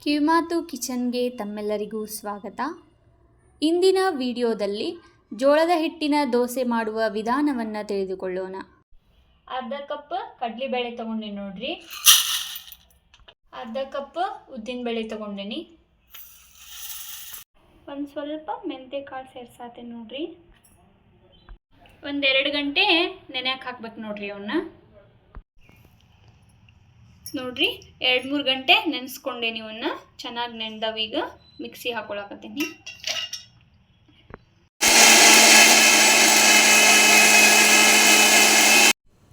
ಕಿವಿಮಾತು ಕಿಚನ್ಗೆ ತಮ್ಮೆಲ್ಲರಿಗೂ ಸ್ವಾಗತ. ಇಂದಿನ ವಿಡಿಯೋದಲ್ಲಿ ಜೋಳದ ಹಿಟ್ಟಿನ ದೋಸೆ ಮಾಡುವ ವಿಧಾನವನ್ನು ತಿಳಿದುಕೊಳ್ಳೋಣ. ಅರ್ಧ ಕಪ್ ಕಡಲೆಬೇಳೆ ತಗೊಂಡೆ ನೋಡ್ರಿ, ಅರ್ಧ ಕಪ್ ಉದ್ದಿನಬೇಳೆ ತಗೊಂಡೇನಿ, ಒಂದು ಸ್ವಲ್ಪ ಮೆಂತ್ಯ ಕಾಳು ಸೇರ್ಸಾತೆ ನೋಡ್ರಿ. ಒಂದು 2 ಗಂಟೆ ನೆನೆಯಕ್ಕೆ ಹಾಕ್ಬೇಕು ನೋಡ್ರಿ. ಅವನ್ನ ನೋಡ್ರಿ 2-3 ಗಂಟೆ ನೆನೆಸ್ಕೊಂಡೇನಿ. ಇವನ್ನ ಚೆನ್ನಾಗಿ ನೆನೆದವ. ಈಗ ಮಿಕ್ಸಿ ಹಾಕೊಳಕತ್ತೀನಿ.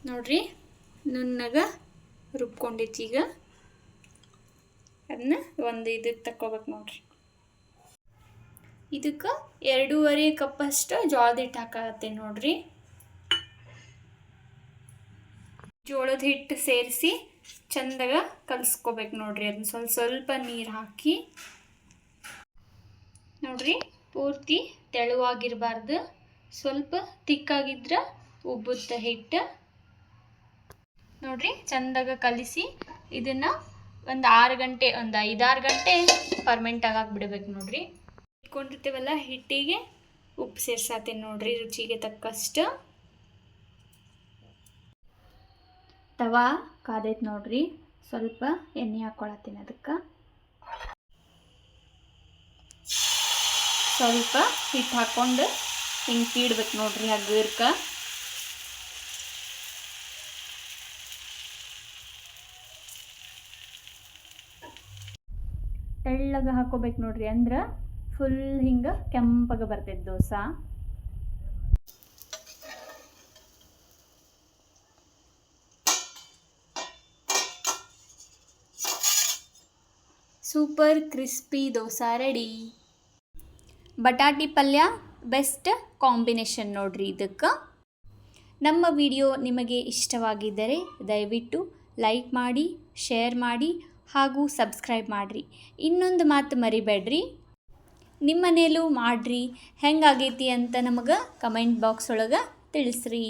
ನೋಡ್ರಿ ನುಣ್ಣಗ ರುಬ್ಕೊಂಡೈತಿ. ಈಗ ಅದನ್ನ ಒಂದು ಇದಕ್ಕೆ ತಕ್ಕೋಬೇಕು ನೋಡ್ರಿ. ಇದಕ್ಕೆ 2.5 ಕಪ್ಪಷ್ಟು ಜೋಳದ ಹಿಟ್ಟು ಹಾಕತ್ತೆ ನೋಡ್ರಿ. ಜೋಳದ ಹಿಟ್ಟು ಸೇರಿಸಿ ಚಂದಾಗ ಕಲಿಸ್ಕೋಬೇಕು ನೋಡ್ರಿ. ಅದನ್ನ ಸ್ವಲ್ಪ ನೀರು ಹಾಕಿ ನೋಡ್ರಿ. ಪೂರ್ತಿ ತೆಳುವಾಗಿರಬಾರ್ದು, ಸ್ವಲ್ಪ ತಿಕ್ಕಾಗಿದ್ರೆ ಉಬ್ಬುತ್ತ ಹಿಟ್ಟು ನೋಡ್ರಿ. ಚಂದಾಗ ಕಲಿಸಿ ಇದನ್ನ ಒಂದು 6 ಗಂಟೆ, ಒಂದು 5-6 ಗಂಟೆ ಫರ್ಮೆಂಟ್ ಆಗಾಕ್ ಬಿಡಬೇಕು ನೋಡ್ರಿ. ಇಟ್ಕೊಂಡಿರ್ತೇವಲ್ಲ ಹಿಟ್ಟಿಗೆ ಉಪ್ಪು ಸೇರ್ಸಾತೇನೆ ನೋಡ್ರಿ, ರುಚಿಗೆ ತಕ್ಕಷ್ಟು. ತವಾ ಕಾದೈತೆ ನೋಡ್ರಿ, ಸ್ವಲ್ಪ ಎಣ್ಣೆ ಹಾಕ್ಕೊಳತ್ತೀನಿ. ಅದಕ್ಕೆ ಸ್ವಲ್ಪ ಹಿಟ್ಟು ಹಾಕ್ಕೊಂಡು ಹಿಂಗೆ ತೀಡ್ಬೇಕು ನೋಡ್ರಿ ಹಗ್ಗರ್ಕ. ತೆಳ್ಳಗ ಹಾಕೋಬೇಕು ನೋಡ್ರಿ, ಅಂದ್ರೆ ಫುಲ್ ಹಿಂಗೆ ಕೆಂಪಗೆ ಬರ್ತೈತೆ dosa. Super crispy dosa ready. ಬಟಾಟಿ ಪಲ್ಯ ಬೆಸ್ಟ್ ಕಾಂಬಿನೇಷನ್ ನೋಡ್ರಿ ಇದಕ್ಕೆ. ನಮ್ಮ ವಿಡಿಯೋ ನಿಮಗೆ ಇಷ್ಟವಾಗಿದ್ದರೆ ದಯವಿಟ್ಟು ಲೈಕ್ ಮಾಡಿ, ಶೇರ್ ಮಾಡಿ ಹಾಗೂ ಸಬ್ಸ್ಕ್ರೈಬ್ ಮಾಡಿರಿ. ಇನ್ನೊಂದು ಮಾತು ಮರಿಬೇಡ್ರಿ, ನಿಮ್ಮ ಮನೇಲೂ ಮಾಡಿರಿ, ಹೆಂಗಾಗೈತಿ ಅಂತ ನಮಗೆ ಕಮೆಂಟ್ ಬಾಕ್ಸ್ ಒಳಗೆ ತಿಳಿಸ್ರಿ.